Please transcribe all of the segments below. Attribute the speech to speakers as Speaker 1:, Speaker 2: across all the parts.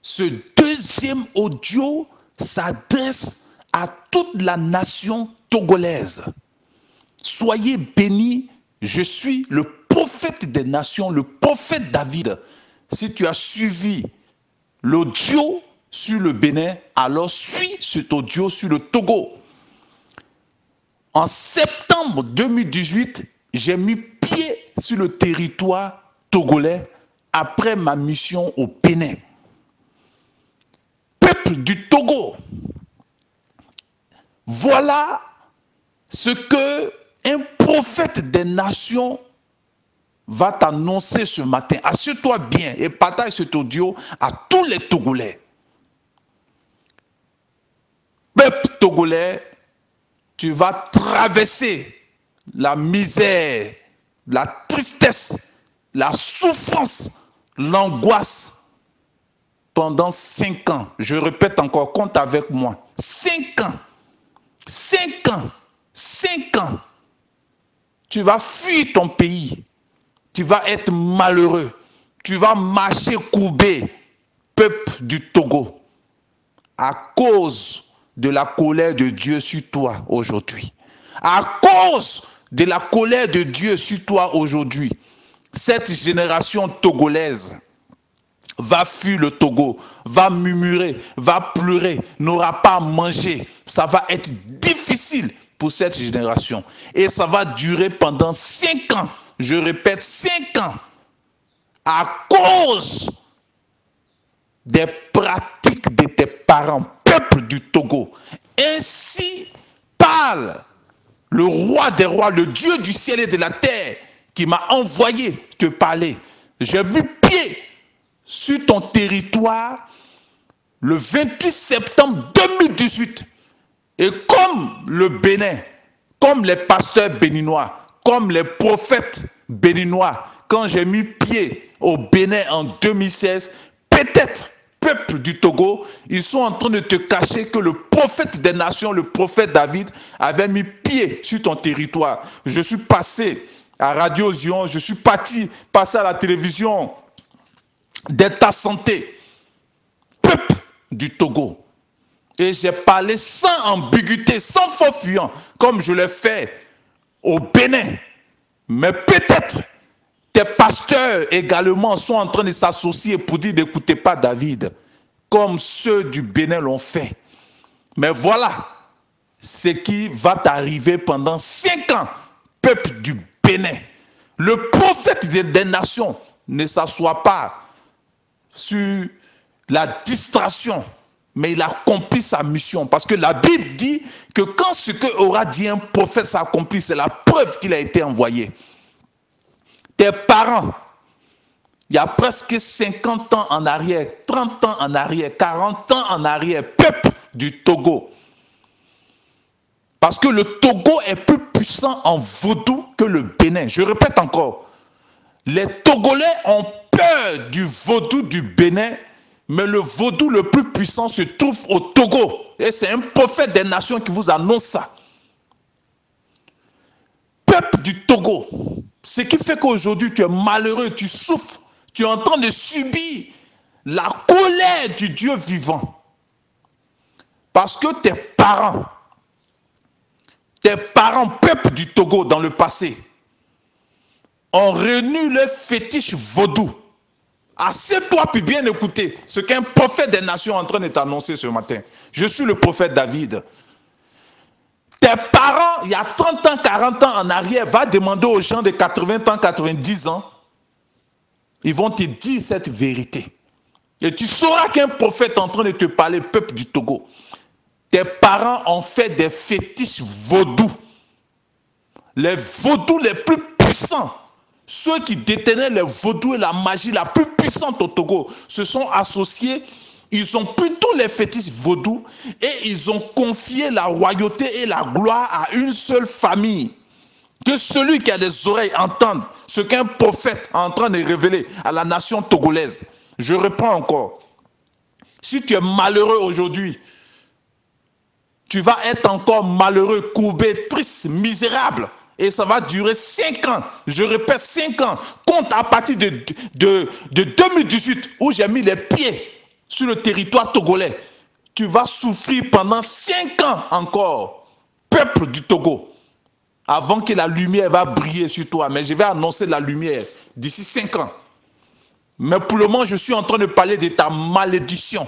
Speaker 1: Ce deuxième audio s'adresse à toute la nation togolaise. Soyez bénis, je suis le prophète des nations, le prophète David. Si tu as suivi l'audio sur le Bénin, alors suis cet audio sur le Togo. En septembre 2018, j'ai mis pied sur le territoire togolais après ma mission au Bénin. Peuple du Togo, voilà ce que un prophète des nations va t'annoncer ce matin. Assieds-toi bien et partage cet audio à tous les Togolais. Peuple togolais, tu vas traverser la misère, la tristesse, la souffrance, l'angoisse pendant 5 ans. Je répète encore, compte avec moi. 5 ans. 5 ans. 5 ans. Tu vas fuir ton pays. Tu vas être malheureux. Tu vas marcher courbé, peuple du Togo, à cause de la colère de Dieu sur toi aujourd'hui. À cause de la colère de Dieu sur toi aujourd'hui, cette génération togolaise va fuir le Togo, va murmurer, va pleurer, n'aura pas à manger. Ça va être difficile pour cette génération. Et ça va durer pendant 5 ans. Je répète, 5 ans. À cause des pratiques de tes parents, peuple du Togo. Ainsi parle le roi des rois, le Dieu du ciel et de la terre, qui m'a envoyé te parler. J'ai mis pied sur ton territoire le 28 septembre 2018. Et comme le Bénin, comme les pasteurs béninois, comme les prophètes béninois, quand j'ai mis pied au Bénin en 2016, peut-être, peuple du Togo, ils sont en train de te cacher que le prophète des nations, le prophète David, avait mis pied sur ton territoire. Je suis passé à Radio Zion, je suis passé à la télévision d'État Santé, peuple du Togo. Et j'ai parlé sans ambiguïté, sans faux fuyant, comme je l'ai fait au Bénin. Mais peut-être tes pasteurs également sont en train de s'associer pour dire n'écoutez pas David, comme ceux du Bénin l'ont fait. Mais voilà ce qui va t'arriver pendant 5 ans, peuple du Bénin. Le prophète des nations ne s'assoit pas sur la distraction, mais il accomplit sa mission. Parce que la Bible dit que quand ce que aura dit un prophète s'accomplit, c'est la preuve qu'il a été envoyé. Tes parents, il y a presque 50 ans en arrière, 30 ans en arrière, 40 ans en arrière, peuple du Togo. Parce que le Togo est plus puissant en vaudou que le Bénin. Je répète encore, les Togolais ont peur du vaudou du Bénin, mais le vaudou le plus puissant se trouve au Togo. Et c'est un prophète des nations qui vous annonce ça. Peuple du Togo, ce qui fait qu'aujourd'hui tu es malheureux, tu souffres, tu es en train de subir la colère du Dieu vivant. Parce que tes parents, peuple du Togo dans le passé, ont réuni le fétiche vaudou. Assieds-toi puis bien écouter ce qu'un prophète des nations est en train de t'annoncer ce matin. Je suis le prophète David. Tes parents, il y a 30 ans, 40 ans en arrière, va demander aux gens de 80 ans, 90 ans, ils vont te dire cette vérité. Et tu sauras qu'un prophète est en train de te parler, peuple du Togo. Tes parents ont fait des fétiches vaudous. Les vaudous les plus puissants, ceux qui détenaient les vaudous et la magie la plus puissante au Togo, se sont associés. Ils ont pris tous les fétiches vaudous et ils ont confié la royauté et la gloire à une seule famille. Que celui qui a des oreilles entende ce qu'un prophète est en train de révéler à la nation togolaise. Je reprends encore. Si tu es malheureux aujourd'hui, tu vas être encore malheureux, courbé, triste, misérable. Et ça va durer 5 ans. Je répète, 5 ans. Compte à partir de 2018 où j'ai mis les pieds sur le territoire togolais. Tu vas souffrir pendant 5 ans encore, peuple du Togo, avant que la lumière va briller sur toi. Mais je vais annoncer la lumière d'ici 5 ans. Mais pour le moment, je suis en train de parler de ta malédiction.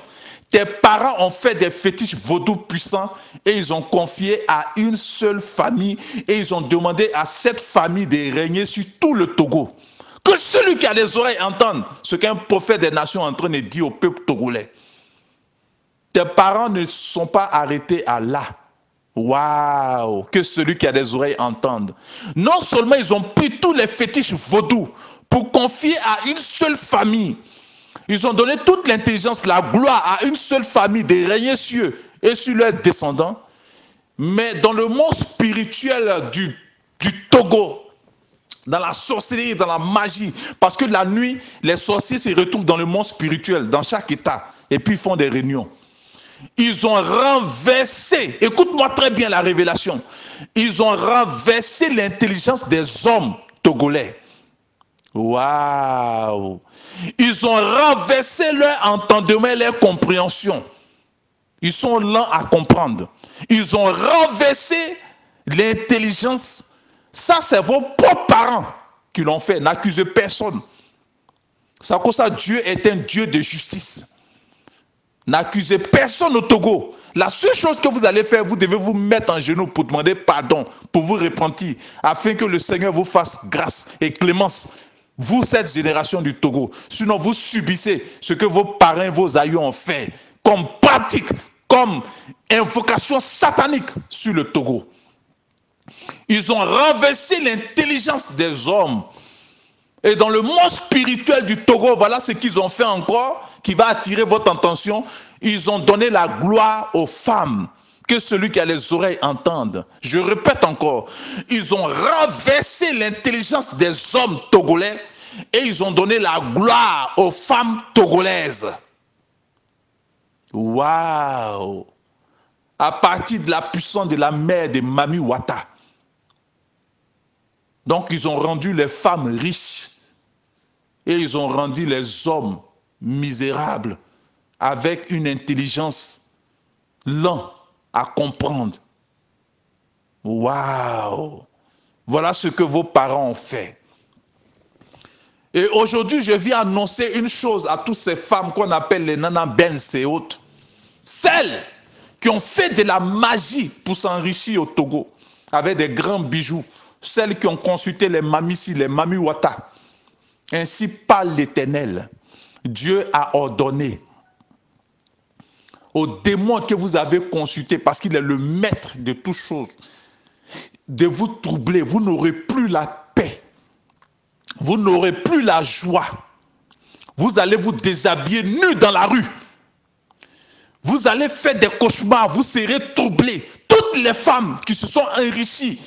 Speaker 1: Tes parents ont fait des fétiches vaudous puissants et ils ont confié à une seule famille et ils ont demandé à cette famille de régner sur tout le Togo. Que celui qui a les oreilles entende ce qu'un prophète des nations est en train de dire au peuple togolais. Tes parents ne sont pas arrêtés à là. Waouh! Que celui qui a des oreilles entende. Non seulement ils ont pris tous les fétiches vaudous pour confier à une seule famille. Ils ont donné toute l'intelligence, la gloire à une seule famille de régner sur eux et sur leurs descendants. Mais dans le monde spirituel du Togo, dans la sorcellerie, dans la magie, parce que la nuit, les sorciers se retrouvent dans le monde spirituel, dans chaque état, et puis ils font des réunions. Ils ont renversé, écoute-moi très bien la révélation, ils ont renversé l'intelligence des hommes togolais. Waouh! Ils ont renversé leur entendement et leur compréhension. Ils sont lents à comprendre. Ils ont renversé l'intelligence. Ça, c'est vos propres parents qui l'ont fait. N'accusez personne. C'est à cause de ça Dieu est un Dieu de justice. N'accusez personne au Togo. La seule chose que vous allez faire, vous devez vous mettre en genoux pour demander pardon, pour vous repentir, afin que le Seigneur vous fasse grâce et clémence. Vous, cette génération du Togo. Sinon, vous subissez ce que vos parents, vos aïeux ont fait comme pratique, comme invocation satanique sur le Togo. Ils ont renversé l'intelligence des hommes. Et dans le monde spirituel du Togo, voilà ce qu'ils ont fait encore, qui va attirer votre attention. Ils ont donné la gloire aux femmes. Que celui qui a les oreilles entende. Je répète encore, ils ont renversé l'intelligence des hommes togolais et ils ont donné la gloire aux femmes togolaises. Waouh! À partir de la puissance de la mère de Mami Wata. Donc ils ont rendu les femmes riches et ils ont rendu les hommes misérables avec une intelligence lente à comprendre. Waouh! Voilà ce que vos parents ont fait. Et aujourd'hui, je viens annoncer une chose à toutes ces femmes qu'on appelle les Nana Benz et autres. Celles qui ont fait de la magie pour s'enrichir au Togo, avec des grands bijoux. Celles qui ont consulté les Mamissi, les Mami Wata. Ainsi parle l'Éternel. Dieu a ordonné au démon que vous avez consulté, parce qu'il est le maître de toutes choses, de vous troubler. Vous n'aurez plus la paix. Vous n'aurez plus la joie. Vous allez vous déshabiller nus dans la rue. Vous allez faire des cauchemars. Vous serez troublés. Toutes les femmes qui se sont enrichies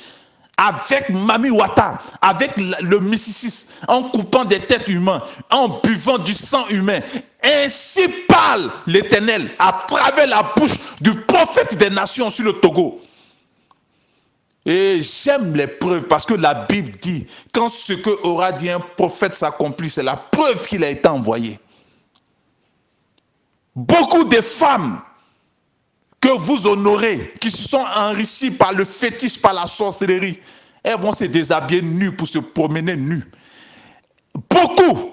Speaker 1: avec Mami Wata, avec le mysticisme, en coupant des têtes humaines, en buvant du sang humain. Ainsi parle l'Éternel à travers la bouche du prophète des nations sur le Togo. Et j'aime les preuves parce que la Bible dit, quand ce que aura dit un prophète s'accomplit, c'est la preuve qu'il a été envoyé. Beaucoup de femmes que vous honorez, qui se sont enrichies par le fétiche, par la sorcellerie, elles vont se déshabiller nues pour se promener nues. Beaucoup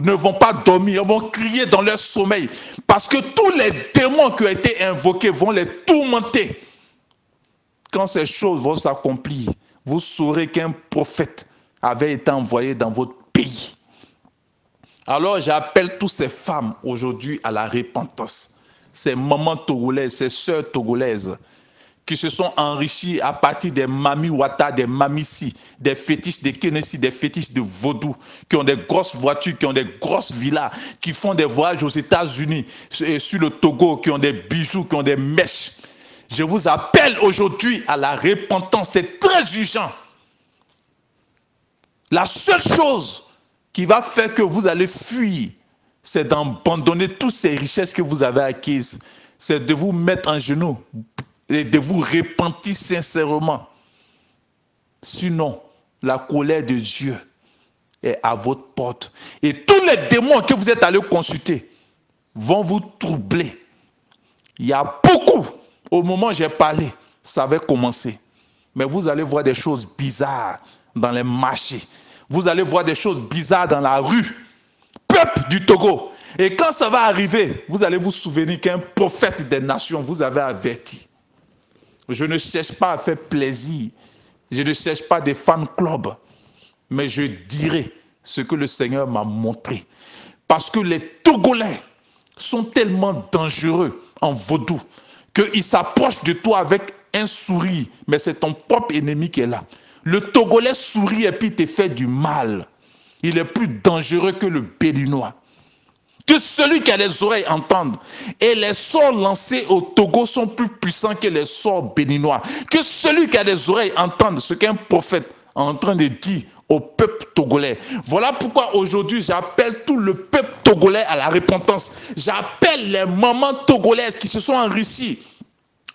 Speaker 1: ne vont pas dormir, elles vont crier dans leur sommeil parce que tous les démons qui ont été invoqués vont les tourmenter. Quand ces choses vont s'accomplir, vous saurez qu'un prophète avait été envoyé dans votre pays. Alors j'appelle toutes ces femmes aujourd'hui à la repentance. Ces mamans togolaises, ces sœurs togolaises qui se sont enrichies à partir des Mami Wata, des Mamissi, des fétiches de Kenessi, des fétiches de vaudou, qui ont des grosses voitures, qui ont des grosses villas, qui font des voyages aux États-Unis, sur le Togo, qui ont des bijoux, qui ont des mèches. Je vous appelle aujourd'hui à la repentance, c'est très urgent. La seule chose qui va faire que vous allez fuir, c'est d'abandonner toutes ces richesses que vous avez acquises. C'est de vous mettre en genoux et de vous repentir sincèrement. Sinon, la colère de Dieu est à votre porte. Et tous les démons que vous êtes allés consulter, vont vous troubler. Il y a beaucoup, au moment où j'ai parlé, ça avait commencé. Mais vous allez voir des choses bizarres dans les marchés. Vous allez voir des choses bizarres dans la rue. Peuple du Togo. Et quand ça va arriver, vous allez vous souvenir qu'un prophète des nations vous avait averti. Je ne cherche pas à faire plaisir. Je ne cherche pas des fan clubs. Mais je dirai ce que le Seigneur m'a montré. Parce que les Togolais sont tellement dangereux en vaudou qu'ils s'approchent de toi avec un sourire, mais c'est ton propre ennemi qui est là. Le Togolais sourit et puis te fait du mal. Il est plus dangereux que le Béninois. Que celui qui a les oreilles entende. Et les sorts lancés au Togo sont plus puissants que les sorts béninois. Que celui qui a les oreilles entende ce qu'un prophète est en train de dire au peuple togolais. Voilà pourquoi aujourd'hui j'appelle tout le peuple togolais à la repentance. J'appelle les mamans togolaises qui se sont enrichies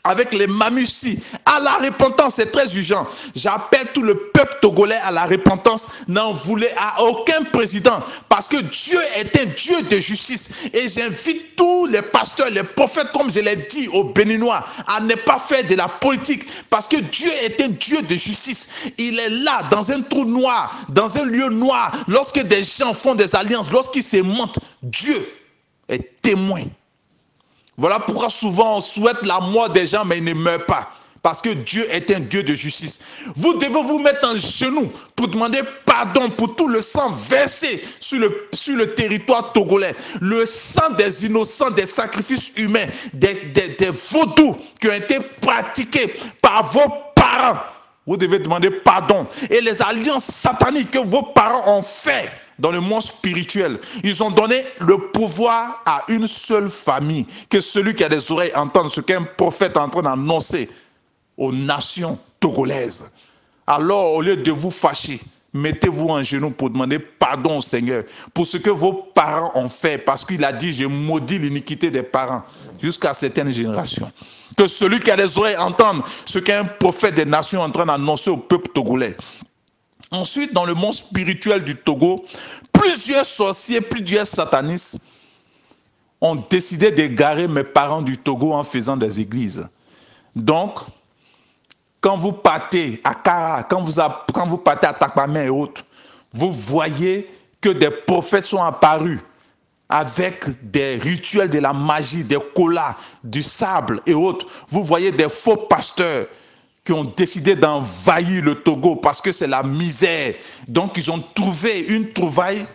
Speaker 1: avec les mamussis à la repentance, c'est très urgent. J'appelle tout le peuple togolais à la repentance. N'en voulez à aucun président, parce que Dieu est un Dieu de justice. Et j'invite tous les pasteurs, les prophètes, comme je l'ai dit aux Béninois, à ne pas faire de la politique, parce que Dieu est un Dieu de justice. Il est là, dans un trou noir, dans un lieu noir, lorsque des gens font des alliances, lorsqu'ils se mentent, Dieu est témoin. Voilà pourquoi souvent on souhaite la mort des gens, mais ils ne meurent pas. Parce que Dieu est un Dieu de justice. Vous devez vous mettre en genoux pour demander pardon pour tout le sang versé sur le territoire togolais. Le sang des innocents, des sacrifices humains, des vaudous qui ont été pratiqués par vos parents. Vous devez demander pardon. Et les alliances sataniques que vos parents ont fait dans le monde spirituel, ils ont donné le pouvoir à une seule famille. Que celui qui a des oreilles entende ce qu'un prophète est en train d'annoncer aux nations togolaises. Alors, au lieu de vous fâcher, mettez-vous en genoux pour demander pardon au Seigneur pour ce que vos parents ont fait. Parce qu'il a dit, je maudis l'iniquité des parents jusqu'à certaines générations. Que celui qui a les oreilles entende ce qu'un prophète des nations est en train d'annoncer au peuple togolais. Ensuite, dans le monde spirituel du Togo, plusieurs sorciers, plusieurs satanistes ont décidé d'égarer mes parents du Togo en faisant des églises. Donc, quand vous partez à Kara, quand vous partez à Takpamé et autres, vous voyez que des prophètes sont apparus avec des rituels de la magie, des kolas, du sable et autres. Vous voyez des faux pasteurs qui ont décidé d'envahir le Togo parce que c'est la misère. Donc ils ont trouvé une trouvaille,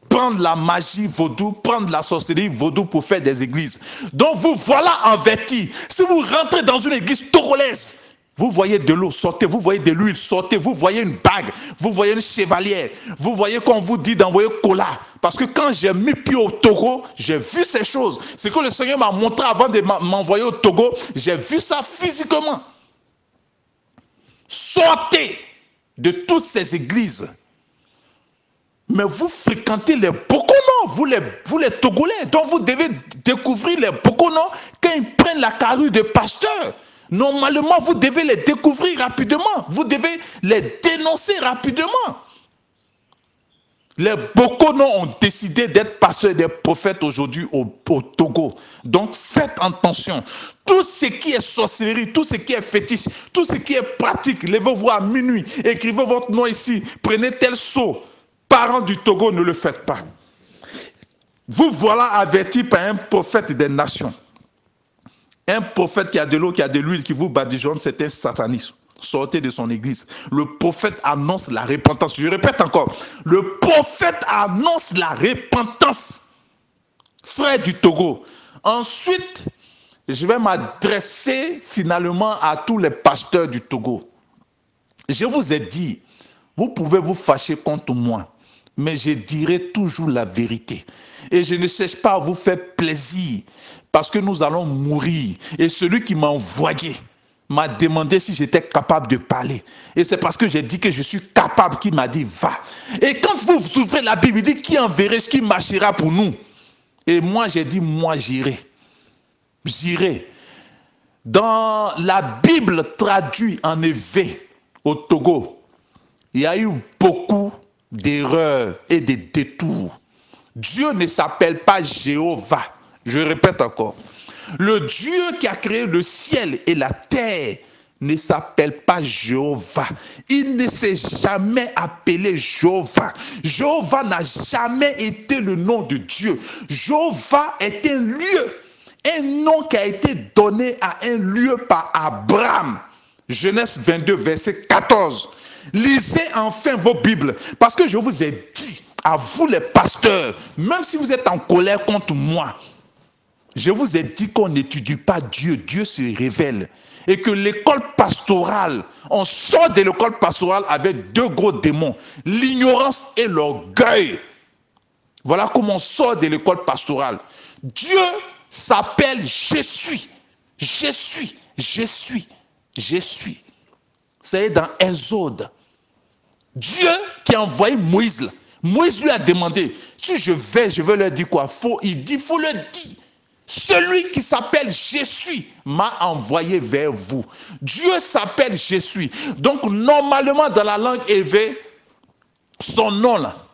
Speaker 1: prendre la magie vaudou, prendre la sorcellerie vaudou pour faire des églises. Donc vous voilà envêtis. Si vous rentrez dans une église togolaise, vous voyez de l'eau, sortez, vous voyez de l'huile, sortez, vous voyez une bague, vous voyez une chevalière, vous voyez qu'on vous dit d'envoyer kola. Parce que quand j'ai mis pied au Togo, j'ai vu ces choses. Ce que le Seigneur m'a montré avant de m'envoyer au Togo, j'ai vu ça physiquement. Sortez de toutes ces églises. Mais vous fréquentez les Bokono, vous les Togolais. Donc vous devez découvrir les Bokono quand ils prennent la carrure de pasteur. Normalement, vous devez les découvrir rapidement. Vous devez les dénoncer rapidement. Les Bokono ont décidé d'être pasteurs et des prophètes aujourd'hui au Togo. Donc faites attention. Tout ce qui est sorcellerie, tout ce qui est fétiche, tout ce qui est pratique, levez-vous à minuit, écrivez votre nom ici, prenez tel sceau. Parents du Togo, ne le faites pas. Vous voilà avertis par un prophète des nations. Un prophète qui a de l'eau, qui a de l'huile, qui vous badigeonne, c'est un sataniste. Sortez de son église. Le prophète annonce la repentance. Je répète encore. Le prophète annonce la repentance. Frère du Togo. Ensuite, je vais m'adresser finalement à tous les pasteurs du Togo. Je vous ai dit, vous pouvez vous fâcher contre moi, mais je dirai toujours la vérité. Et je ne cherche pas à vous faire plaisir, parce que nous allons mourir. Et celui qui m'a envoyé m'a demandé si j'étais capable de parler. Et c'est parce que j'ai dit que je suis capable qu'il m'a dit va. Et quand vous ouvrez la Bible, il dit qui enverra, qui marchera pour nous. Et moi j'ai dit moi j'irai. J'irai. Dans la Bible traduite en éveil au Togo, il y a eu beaucoup d'erreurs et de détours. Dieu ne s'appelle pas Jéhovah. Je répète encore. Le Dieu qui a créé le ciel et la terre ne s'appelle pas Jéhovah. Il ne s'est jamais appelé Jéhovah. Jéhovah n'a jamais été le nom de Dieu. Jéhovah est un lieu, un nom qui a été donné à un lieu par Abraham. Genèse 22, verset 14. Lisez enfin vos Bibles, parce que je vous ai dit, à vous les pasteurs, même si vous êtes en colère contre moi, je vous ai dit qu'on n'étudie pas Dieu, Dieu se révèle. Et que l'école pastorale, on sort de l'école pastorale avec deux gros démons, l'ignorance et l'orgueil. Voilà comment on sort de l'école pastorale. Dieu s'appelle Je suis. Je suis. Je suis. Je suis. C'est dans Exode. Dieu qui a envoyé Moïse. Moïse lui a demandé, si je vais leur dire quoi? Il dit, il faut le dire. Celui qui s'appelle Je suis m'a envoyé vers vous. Dieu s'appelle Je suis. Donc, normalement, dans la langue hébreu, son nom là,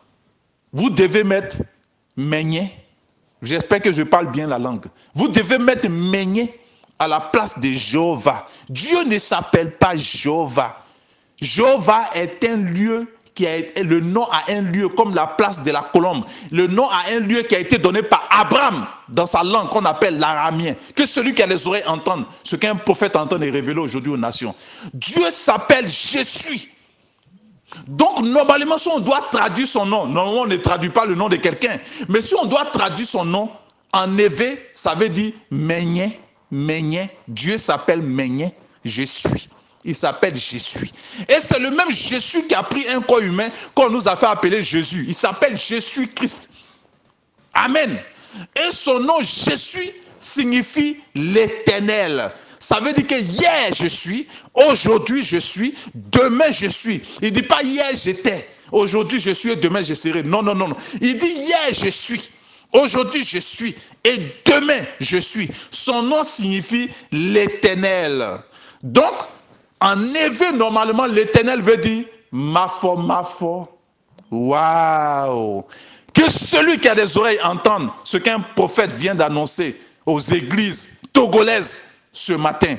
Speaker 1: vous devez mettre Meigné. J'espère que je parle bien la langue. Vous devez mettre Meigné à la place de Jéhovah. Dieu ne s'appelle pas Jéhovah. Jéhovah est un lieu le nom à un lieu comme la place de la colombe. Le nom à un lieu qui a été donné par Abraham dans sa langue qu'on appelle l'aramien. Que celui qui a les oreilles entende. Ce qu'un prophète entend est révélé aujourd'hui aux nations. Dieu s'appelle Je suis. Donc normalement si on doit traduire son nom, normalement on ne traduit pas le nom de quelqu'un. Mais si on doit traduire son nom en hébreu, ça veut dire Meigné. Meigné. Dieu s'appelle Meigné. Je suis. Il s'appelle Jésus. Et c'est le même Jésus qui a pris un corps humain qu'on nous a fait appeler Jésus. Il s'appelle Jésus-Christ. Amen. Et son nom Jésus signifie l'éternel. Ça veut dire que hier je suis, aujourd'hui je suis, demain je suis. Il ne dit pas hier j'étais, aujourd'hui je suis et demain je serai. Non, non, non, non. Il dit hier je suis, aujourd'hui je suis et demain je suis. Son nom signifie l'éternel. Donc, en hébreu, normalement, l'éternel veut dire ma foi. Waouh! Que celui qui a des oreilles entende ce qu'un prophète vient d'annoncer aux églises togolaises ce matin.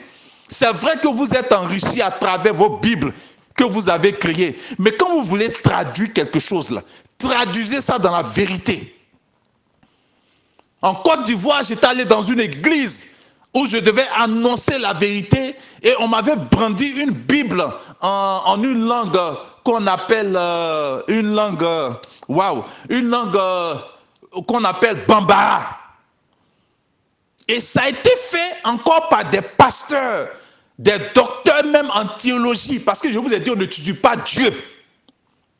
Speaker 1: C'est vrai que vous êtes enrichis à travers vos Bibles que vous avez créées. Mais quand vous voulez traduire quelque chose là, traduisez ça dans la vérité. En Côte d'Ivoire, j'étais allé dans une église où je devais annoncer la vérité et on m'avait brandi une Bible en une langue qu'on appelle une langue qu'on appelle Bambara. Et ça a été fait encore par des pasteurs, des docteurs même en théologie, parce que je vous ai dit, on n'étudie pas Dieu.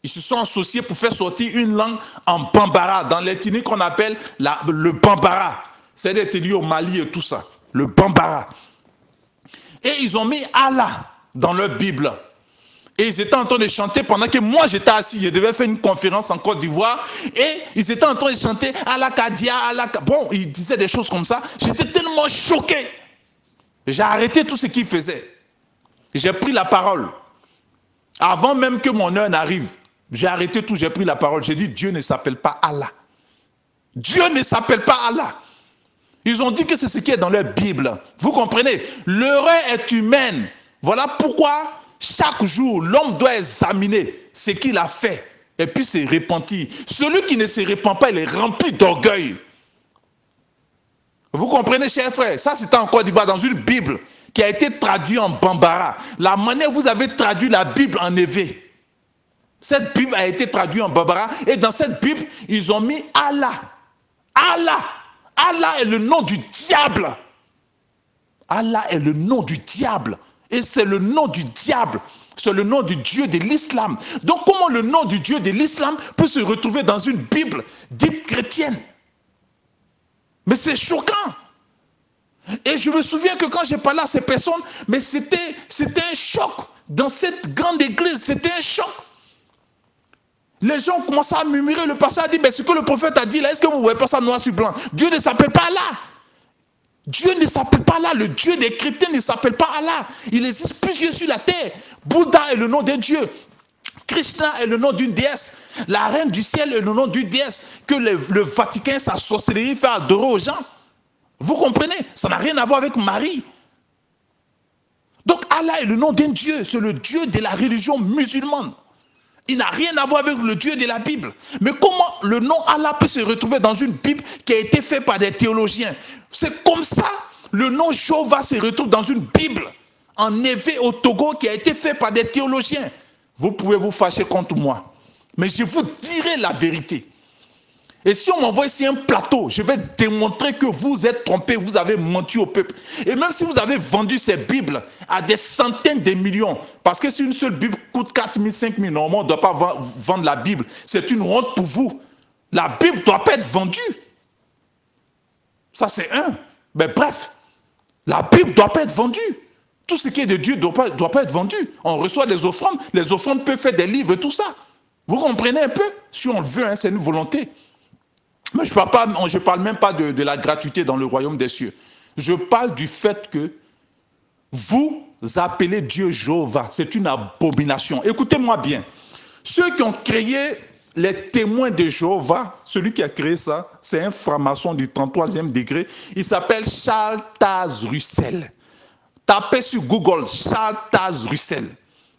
Speaker 1: Ils se sont associés pour faire sortir une langue en Bambara, dans l'ethnie qu'on appelle le Bambara. C'est l'ethnie au Mali et tout ça. Le Bambara. Et ils ont mis Allah dans leur Bible. Et ils étaient en train de chanter pendant que moi j'étais assis. Je devais faire une conférence en Côte d'Ivoire. Et ils étaient en train de chanter Allah Kadia, Allah Kadia. Bon, ils disaient des choses comme ça. J'étais tellement choqué. J'ai arrêté tout ce qu'ils faisaient. J'ai pris la parole. Avant même que mon heure n'arrive, j'ai arrêté tout, j'ai pris la parole. J'ai dit Dieu ne s'appelle pas Allah. Dieu ne s'appelle pas Allah. Ils ont dit que c'est ce qui est dans leur Bible. Vous comprenez? L'erreur est humaine. Voilà pourquoi chaque jour, l'homme doit examiner ce qu'il a fait et puis se repentir. Celui qui ne se repent pas, il est rempli d'orgueil. Vous comprenez, chers frères? Ça, c'était en Côte d'Ivoire, dans une Bible qui a été traduite en Bambara. La manière dont vous avez traduit la Bible en hébreu. Cette Bible a été traduite en Bambara et dans cette Bible, ils ont mis Allah. Allah. Allah est le nom du diable. Allah est le nom du diable. Et c'est le nom du diable. C'est le nom du Dieu de l'islam. Donc comment le nom du Dieu de l'islam peut se retrouver dans une Bible dite chrétienne? Mais c'est choquant. Et je me souviens que quand j'ai parlé à ces personnes, mais c'était un choc. Dans cette grande église, c'était un choc. Les gens ont commencé à murmurer, le pasteur a dit, mais ce que le prophète a dit là, est-ce que vous ne voyez pas ça noir sur blanc? Dieu ne s'appelle pas Allah. Dieu ne s'appelle pas Allah. Le Dieu des chrétiens ne s'appelle pas Allah. Il existe plusieurs sur la terre. Bouddha est le nom d'un dieu. Krishna est le nom d'une déesse. La reine du ciel est le nom d'une déesse que le Vatican, sa sorcellerie, fait adorer aux gens. Vous comprenez? Ça n'a rien à voir avec Marie. Donc Allah est le nom d'un Dieu, c'est le Dieu de la religion musulmane. Il n'a rien à voir avec le Dieu de la Bible. Mais comment le nom Allah peut se retrouver dans une Bible qui a été faite par des théologiens? C'est comme ça le nom Jéhovah se retrouve dans une Bible en Évé au Togo qui a été faite par des théologiens. Vous pouvez vous fâcher contre moi, mais je vous dirai la vérité. Et si on m'envoie ici un plateau, je vais démontrer que vous êtes trompés, vous avez menti au peuple. Et même si vous avez vendu ces Bibles à des centaines de millions, parce que si une seule Bible coûte 4 000, 5 000, normalement on ne doit pas vendre la Bible. C'est une honte pour vous. La Bible ne doit pas être vendue. Ça c'est un. Mais bref, la Bible ne doit pas être vendue. Tout ce qui est de Dieu ne doit pas être vendu. On reçoit les offrandes peuvent faire des livres et tout ça. Vous comprenez un peu? Si on le veut, hein, c'est une volonté. Mais je ne parle même pas de la gratuité dans le royaume des cieux. Je parle du fait que vous appelez Dieu Jéhovah. C'est une abomination. Écoutez-moi bien. Ceux qui ont créé les témoins de Jéhovah, celui qui a créé ça, c'est un franc-maçon du 33e degré. Il s'appelle Charles Taze Russell. Tapez sur Google Charles Taze Russell.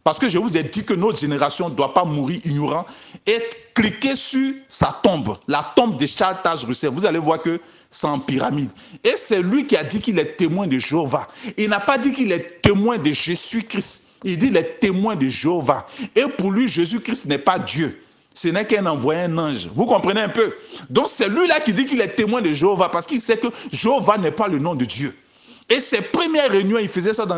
Speaker 1: Parce que je vous ai dit que notre génération ne doit pas mourir ignorant. Et cliquez sur sa tombe, la tombe de Charles Taze Russell. Vous allez voir que c'est en pyramide. Et c'est lui qui a dit qu'il est témoin de Jéhovah. Il n'a pas dit qu'il est témoin de Jésus-Christ. Il dit qu'il est témoin de Jéhovah. Et pour lui, Jésus-Christ n'est pas Dieu. Ce n'est qu'un envoyé, un ange. Vous comprenez un peu? Donc c'est lui-là qui dit qu'il est témoin de Jéhovah parce qu'il sait que Jéhovah n'est pas le nom de Dieu. Et ses premières réunions, il faisait ça dans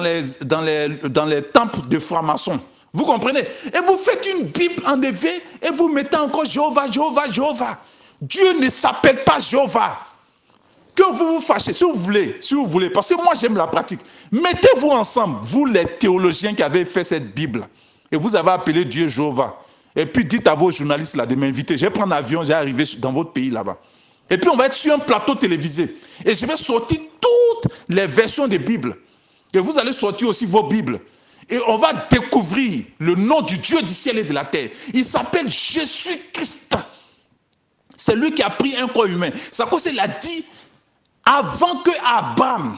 Speaker 1: les temples de francs-maçons. Vous comprenez? Et vous faites une Bible en éveil et vous mettez encore Jéhovah, Jéhovah, Jéhovah. Dieu ne s'appelle pas Jéhovah. Que vous vous fâchez, si vous voulez, parce que moi j'aime la pratique. Mettez-vous ensemble, vous les théologiens qui avez fait cette Bible, et vous avez appelé Dieu Jéhovah. Et puis dites à vos journalistes là de m'inviter. Je vais prendre l'avion, je vais arriver dans votre pays là-bas. Et puis on va être sur un plateau télévisé. Et je vais sortir toutes les versions des Bibles. Et vous allez sortir aussi vos Bibles. Et on va découvrir le nom du Dieu du ciel et de la terre. Il s'appelle Jésus-Christ. C'est lui qui a pris un corps humain. Ça cause il a dit, avant que Abraham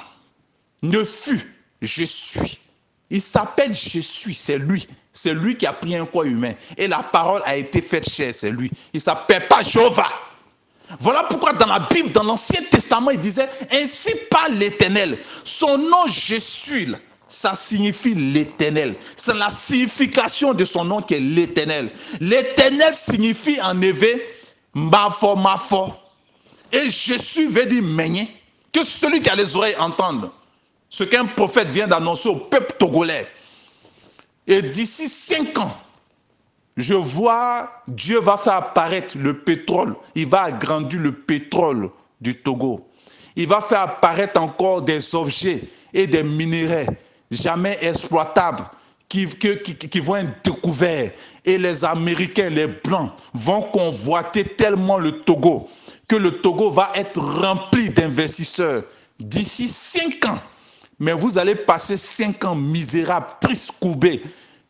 Speaker 1: ne fût, je suis. Il s'appelle Jésus, c'est lui. C'est lui qui a pris un corps humain. Et la parole a été faite chair, c'est lui. Il ne s'appelle pas Jéhovah. Voilà pourquoi dans la Bible, dans l'Ancien Testament, il disait « Ainsi parle l'Éternel ». Son nom « Je suis », ça signifie l'Éternel. C'est la signification de son nom qui est l'Éternel. L'Éternel signifie en éveil « Mafo ». Et « Je suis » veut dire « Meigné ». Que celui qui a les oreilles entende ce qu'un prophète vient d'annoncer au peuple togolais. Et d'ici 5 ans, je vois, Dieu va faire apparaître le pétrole. Il va agrandir le pétrole du Togo. Il va faire apparaître encore des objets et des minéraux jamais exploitables qui vont être découverts. Et les Américains, les Blancs, vont convoiter tellement le Togo que le Togo va être rempli d'investisseurs d'ici 5 ans. Mais vous allez passer 5 ans misérables, tristes, courbés.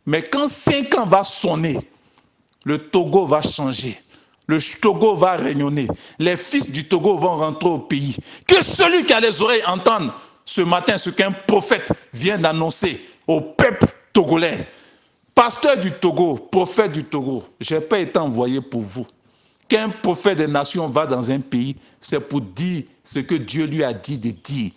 Speaker 1: Mais quand 5 ans va sonner, le Togo va changer. Le Togo va rayonner. Les fils du Togo vont rentrer au pays. Que celui qui a les oreilles entende ce matin ce qu'un prophète vient d'annoncer au peuple togolais. Pasteur du Togo, prophète du Togo, je n'ai pas été envoyé pour vous. Qu'un prophète des nations va dans un pays, c'est pour dire ce que Dieu lui a dit de dire.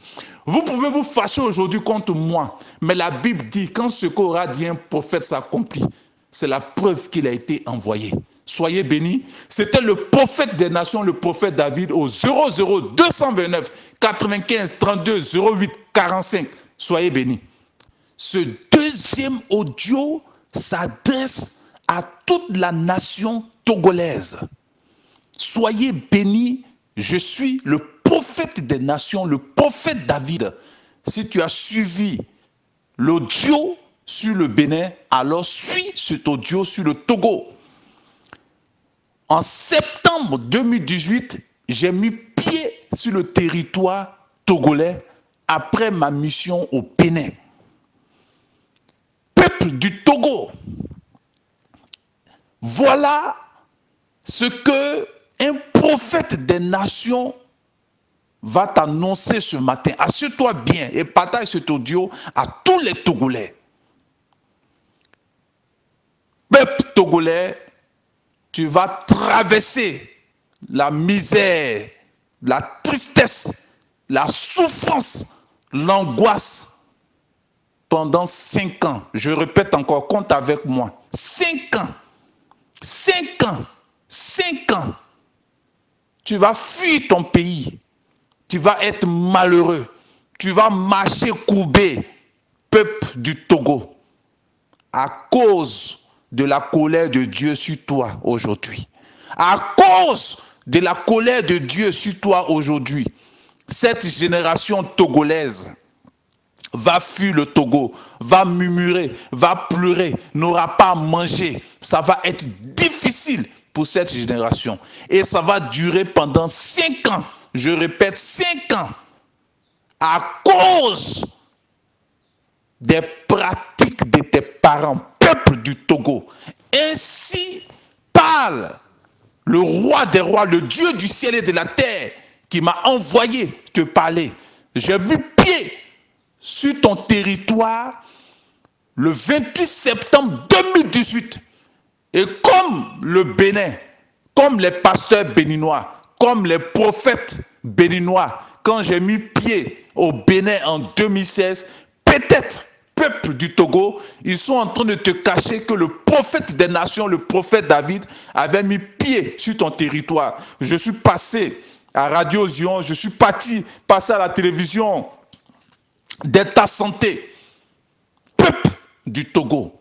Speaker 1: Vous pouvez vous fâcher aujourd'hui contre moi, mais la Bible dit, quand ce qu'aura dit un prophète s'accomplit, c'est la preuve qu'il a été envoyé. Soyez bénis. C'était le prophète des nations, le prophète David, au 00229 95 32 08 45. Soyez bénis. Ce deuxième audio s'adresse à toute la nation togolaise. Soyez bénis, je suis le prophète des nations, le prophète David. Si tu as suivi l'audio sur le Bénin, alors suis cet audio sur le Togo. En septembre 2018, j'ai mis pied sur le territoire togolais après ma mission au Bénin. Peuple du Togo, voilà ce que un prophète des nations va t'annoncer ce matin. Assure-toi bien et partage cet audio à tous les Togolais. Peuple togolais, tu vas traverser la misère, la tristesse, la souffrance, l'angoisse pendant 5 ans. Je répète encore, compte avec moi. 5 ans. 5 ans. 5 ans. Tu vas fuir ton pays. Tu vas être malheureux. Tu vas marcher courbé, peuple du Togo, à cause de la colère de Dieu sur toi aujourd'hui. À cause de la colère de Dieu sur toi aujourd'hui, cette génération togolaise va fuir le Togo, va murmurer, va pleurer, n'aura pas à manger. Ça va être difficile pour cette génération. Et ça va durer pendant 5 ans. Je répète, 5 ans. À cause des pratiques de tes parents, peuple du Togo. Ainsi parle le roi des rois, le Dieu du ciel et de la terre, qui m'a envoyé te parler. J'ai mis pied sur ton territoire le 28 septembre 2018. Et comme le Bénin, comme les pasteurs béninois, comme les prophètes béninois, quand j'ai mis pied au Bénin en 2016, peut-être, peuple du Togo, ils sont en train de te cacher que le prophète des nations, le prophète David, avait mis pied sur ton territoire. Je suis passé à Radio Zion, je suis passé à la télévision d'État santé, peuple du Togo.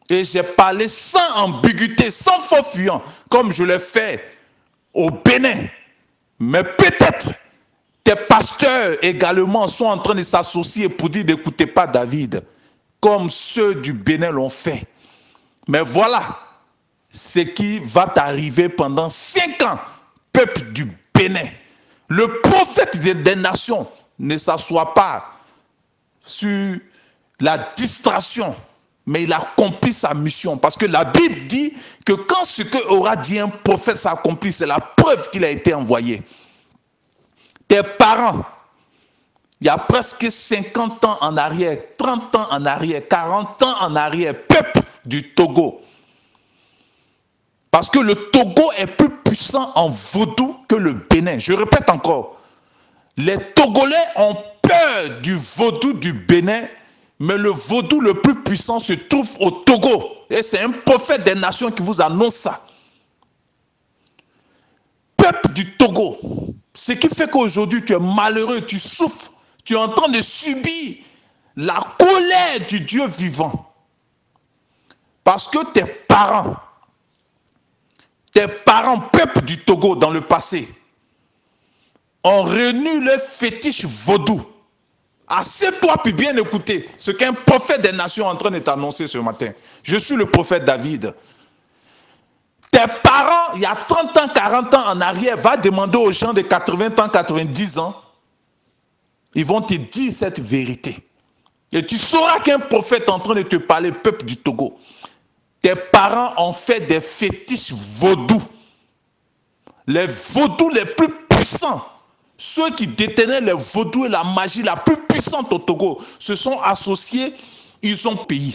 Speaker 1: Et j'ai parlé sans ambiguïté, sans faux fuyant, comme je l'ai fait au Bénin. Mais peut-être tes pasteurs également sont en train de s'associer pour dire n'écoutez pas David, comme ceux du Bénin l'ont fait. Mais voilà ce qui va t'arriver pendant 5 ans, peuple du Bénin. Le prophète des nations ne s'assoit pas sur la distraction, mais il accomplit sa mission. Parce que la Bible dit que quand ce que aura dit un prophète s'accomplit, c'est la preuve qu'il a été envoyé. Tes parents, il y a presque 50 ans en arrière, 30 ans en arrière, 40 ans en arrière, peuple du Togo. Parce que le Togo est plus puissant en vaudou que le Bénin. Je répète encore, les Togolais ont peur du vaudou du Bénin, mais le vaudou le plus puissant se trouve au Togo. Et c'est un prophète des nations qui vous annonce ça. Peuple du Togo, ce qui fait qu'aujourd'hui tu es malheureux, tu souffres, tu es en train de subir la colère du Dieu vivant. Parce que tes parents, peuple du Togo dans le passé, ont réuni le fétiche vaudou. Assieds-toi puis bien écouter ce qu'un prophète des nations est en train de t'annoncer ce matin. Je suis le prophète David. Tes parents, il y a 30 ans, 40 ans en arrière, va demander aux gens de 80 ans, 90 ans, ils vont te dire cette vérité. Et tu sauras qu'un prophète est en train de te parler, peuple du Togo. Tes parents ont fait des fétiches vaudous. Les vaudous les plus puissants. Ceux qui détenaient les vaudous et la magie la plus puissante au Togo se sont associés, ils ont payé.